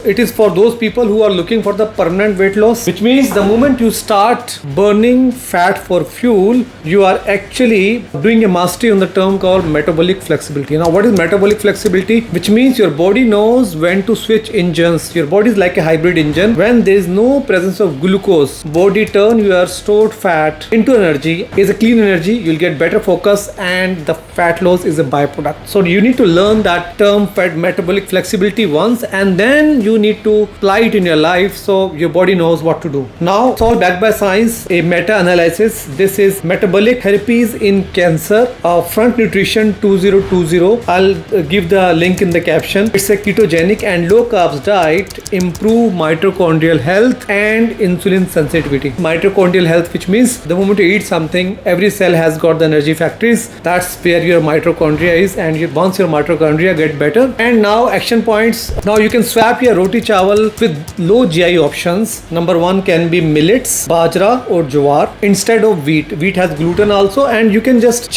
it is for those people who are looking for the permanent weight loss, which means the moment you start burning fat for fuel, you are actually doing a mastery on the term called metabolic flexibility. Now, what is metabolic flexibility? Which means your body knows when to switch engines. Your body is like a hybrid engine. When there is no presence of glucose, body turn your stored fat into energy. Is a clean energy, you'll get better focus, and the fat loss is a byproduct. So you need to learn that term fat metabolic flexibility once, and then you need to apply it in your life so your body knows what to do. Now it's all backed by science, a meta-analysis. This is metabolic therapies in cancer, Front Nutrition 2020. I'll give the link in the caption. It's a ketogenic and low carbs diet, improve mitochondrial health and insulin sensitivity. Mitochondrial health, which means the moment you eat something, every cell has got the energy factories. That's where your mitochondria is, and once your mitochondria get better. And now action points. Now you can swap your roti chawal with low GI options. Number one can be millets, bajra or jowar instead of wheat. Wheat has gluten also, and you can just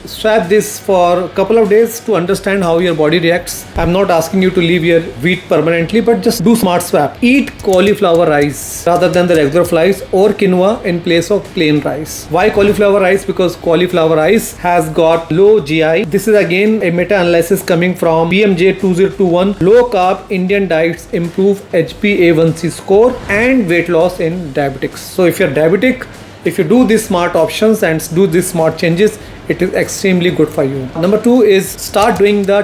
swap this for a couple of days to understand how your body reacts. I'm not asking you to leave your wheat permanently, but just do smart swap. Eat cauliflower rice rather than the regular rice, or quinoa in place of plain rice. Why cauliflower rice? Because cauliflower rice has got low GI. This is again a meta-analysis coming from BMJ 2021. Low carb Indian diets improve HbA1c score and weight loss in diabetics. So if you're diabetic, if you do these smart options and do these smart changes, it is extremely good for you. Number two is start doing the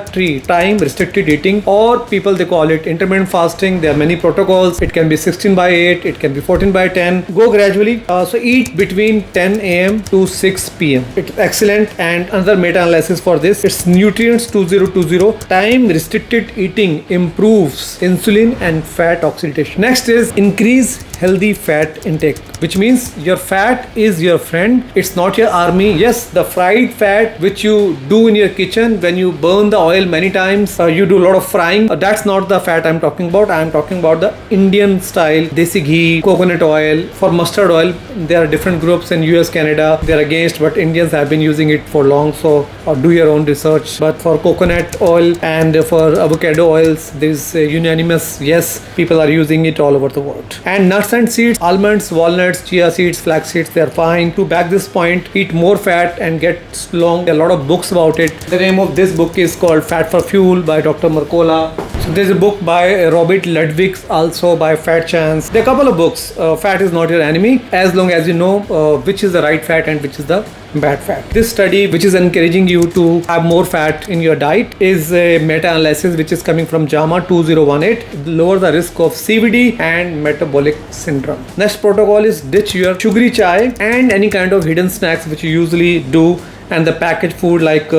time restricted eating, or people they call it intermittent fasting. There are many protocols. It can be 16/8, it can be 14/10. Go gradually. So eat between 10 a.m. to 6 p.m. It's excellent. And another meta-analysis for this, it's Nutrients 2020. Time restricted eating improves insulin and fat oxidation. Next is increase healthy fat intake, which means your fat is your friend. It's not your army. Yes, the fried fat which you do in your kitchen when you burn the oil many times, you do a lot of frying, that's not the fat I'm talking about. I'm talking about the Indian style desi ghee, coconut oil. For mustard oil, there are different groups in US, Canada, they're against, but Indians have been using it for long, so do your own research. But for coconut oil and for avocado oils, there's unanimous yes, people are using it all over the world. And nuts and seeds, almonds, walnuts, chia seeds, flax seeds, they're fine. To back this point, eat more fat and get long. There are a lot of books about it. The name of this book is called Fat for Fuel by Dr. Mercola. So there's a book by Robert Ludwig, also by Fat Chance. There are a couple of books. Fat is not your enemy, as long as you know which is the right fat and which is the bad fat. This study, which is encouraging you to have more fat in your diet, is a meta-analysis which is coming from JAMA 2018. Lower the risk of CVD and metabolic syndrome. Next protocol is ditch your sugary chai and any kind of hidden snacks which you usually do, and the packaged food like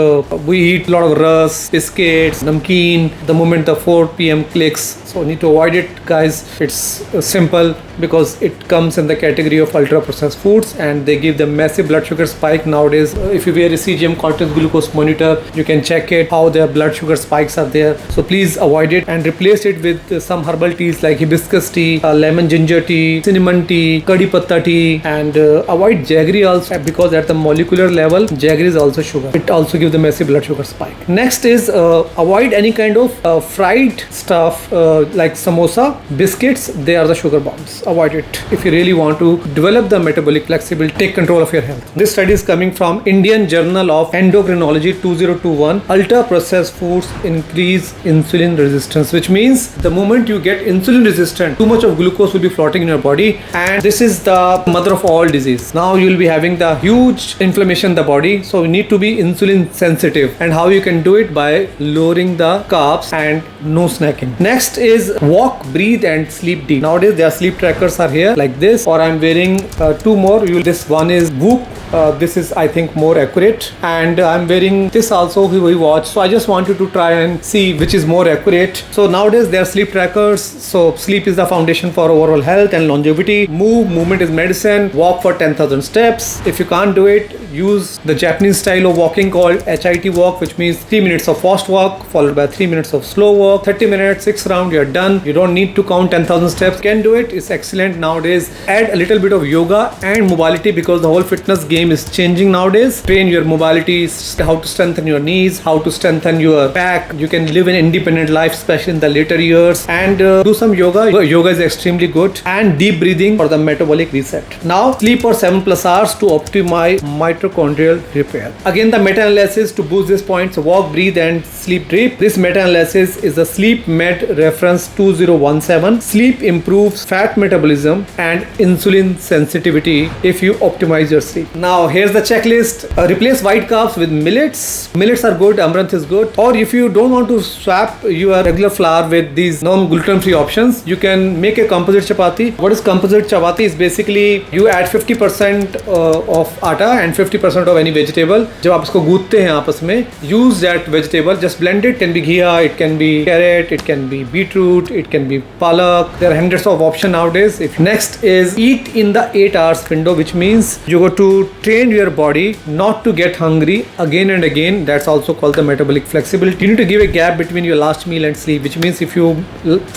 we eat a lot of rusk, biscuits, namkeen the moment the 4 p.m. clicks. So need to avoid it, guys. It's simple because it comes in the category of ultra processed foods, and they give the massive blood sugar spike nowadays. If you wear a CGM continuous glucose monitor, you can check it how their blood sugar spikes are there. So please avoid it and replace it with some herbal teas like hibiscus tea, lemon ginger tea, cinnamon tea, curry patta tea, and avoid jaggery also, because at the molecular level jaggery is also sugar. It also gives the massive blood sugar spike. Next is avoid any kind of fried stuff like samosa, biscuits. They are the sugar bombs. Avoid it if you really want to develop the metabolic flexibility, take control of your health. This study is coming from Indian Journal of Endocrinology 2021. Ultra processed foods increase insulin resistance, which means the moment you get insulin resistant, too much of glucose will be floating in your body, and this is the mother of all disease. Now you will be having the huge inflammation in the body. So you need to be insulin sensitive, and how you can do it by lowering the carbs and no snacking. Next is walk, breathe and sleep deep. Nowadays there are sleep trackers are here like this, or I'm wearing two more. This one is Whoop. This is I think more accurate, and I'm wearing this also we watch. So I just wanted to try and see which is more accurate. So nowadays there are sleep trackers. So sleep is the foundation for overall health and longevity. Movement is medicine. Walk for 10,000 steps. If you can't do it, use the Japanese style of walking called HIT walk, which means 3 minutes of fast walk followed by 3 minutes of slow walk. 30 minutes, 6 rounds, you're done. You don't need to count 10,000 steps. Can do it. It's excellent nowadays. Add a little bit of yoga and mobility, because the whole fitness game game is changing nowadays. Train your mobility, how to strengthen your knees, how to strengthen your back. You can live an independent life, especially in the later years, and do some yoga. Yoga is extremely good, and deep breathing for the metabolic reset. Now, sleep for 7+ hours to optimize mitochondrial repair. Again, the meta-analysis to boost these points: walk, breathe, and sleep drip. This meta-analysis is the Sleep Med reference 2017. Sleep improves fat metabolism and insulin sensitivity if you optimize your sleep. Now, here's the checklist. Replace white carbs with millets. Millets are good, amaranth is good. Or if you don't want to swap your regular flour with these non-gluten-free options, you can make a composite chapati. What is composite chapati? Is basically you add 50% of atta and 50% of any vegetable. जब आप इसको गूंथते हैं आपस में, use that vegetable, just blend it. Can be ghee, it can be carrot, it can be beetroot, it can be palak. There are hundreds of options nowadays. Next is eat in the 8 hours window, which means you go to train your body not to get hungry again and again. That's also called the metabolic flexibility. You need to give a gap between your last meal and sleep, which means if you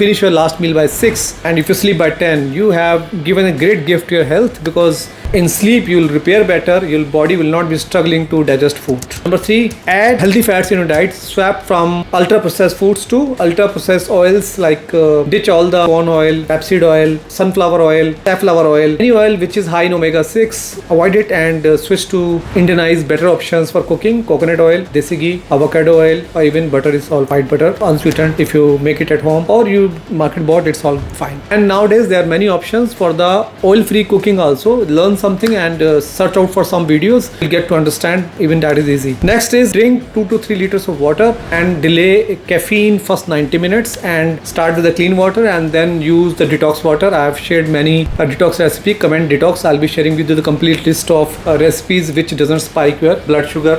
finish your last meal by 6 and if you sleep by 10, you have given a great gift to your health, because in sleep you will repair better, your body will not be struggling to digest food. Number 3, add healthy fats in your diet. Swap from ultra processed foods to ultra processed oils, like ditch all the corn oil, rapeseed oil, sunflower oil, safflower oil, any oil which is high in omega-6. Avoid it and switch to Indianized better options for cooking: coconut oil, desi ghee, avocado oil, or even butter is all white butter, unsweetened if you make it at home, or you market bought, it's all fine. And nowadays there are many options for the oil-free cooking also. Learn something and search out for some videos. You'll get to understand, even that is easy. Next is drink 2 to 3 liters of water and delay caffeine first 90 minutes and start with the clean water and then use the detox water. I have shared many detox recipe. Comment detox. I'll be sharing with you the complete list of recipes which doesn't spike your blood sugar.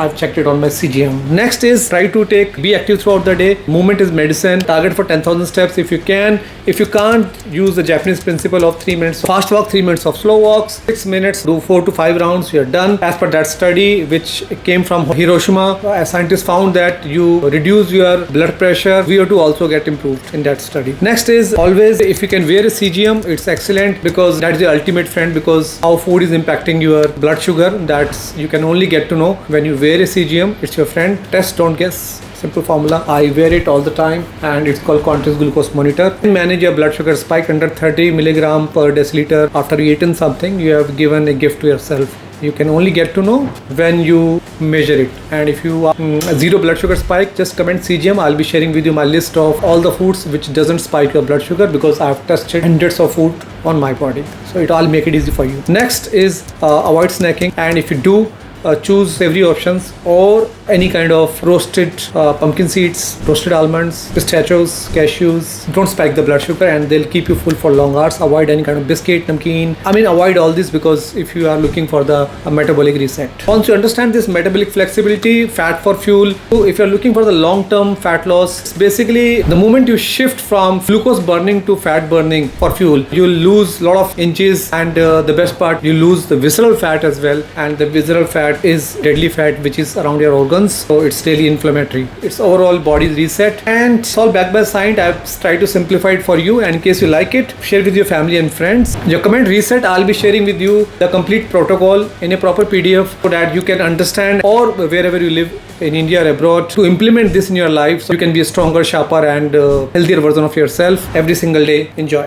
I've checked it on my CGM. Next is try to be active throughout the day. Movement is medicine. Target for 10,000 steps if you can. If you can't, use the Japanese principle of 3 minutes fast walk, 3 minutes of slow walks, 6 minutes, do 4 to 5 rounds, you're done. As per that study which came from Hiroshima, scientists found that you reduce your blood pressure, VO2 also get improved in that study. Next is always, if you can wear a CGM, it's excellent, because that's the ultimate friend, because how food is impacting your blood sugar, that's you can only get to know when you wear a CGM. It's your friend. Test, don't guess. Simple formula. I wear it all the time and it's called continuous glucose monitor. Manage your blood sugar spike under 30 milligram per deciliter. After you eaten something, you have given a gift to yourself. You can only get to know when you measure it. And if you are zero blood sugar spike, just comment CGM. I'll be sharing with you my list of all the foods which doesn't spike your blood sugar, because I've tested hundreds of food on my body. So it all make it easy for you. Next is avoid snacking, and if you do, choose savory options or any kind of roasted pumpkin seeds, roasted almonds, pistachios, cashews. Don't spike the blood sugar and they'll keep you full for long hours. Avoid any kind of biscuit, namkeen. Avoid all this, because if you are looking for the metabolic reset. Once you understand this metabolic flexibility, fat for fuel, if you're looking for the long-term fat loss, it's basically the moment you shift from glucose burning to fat burning for fuel, you'll lose a lot of inches, and the best part, you lose the visceral fat as well, and the visceral fat is deadly fat which is around your organs, so it's really inflammatory. It's overall body reset, and it's all backed by science. I've tried to simplify it for you, and in case you like it, share with your family and friends. Your comment reset, I'll be sharing with you the complete protocol in a proper PDF so that you can understand, or wherever you live in India or abroad, to implement this in your life so you can be a stronger, sharper and healthier version of yourself every single day. Enjoy.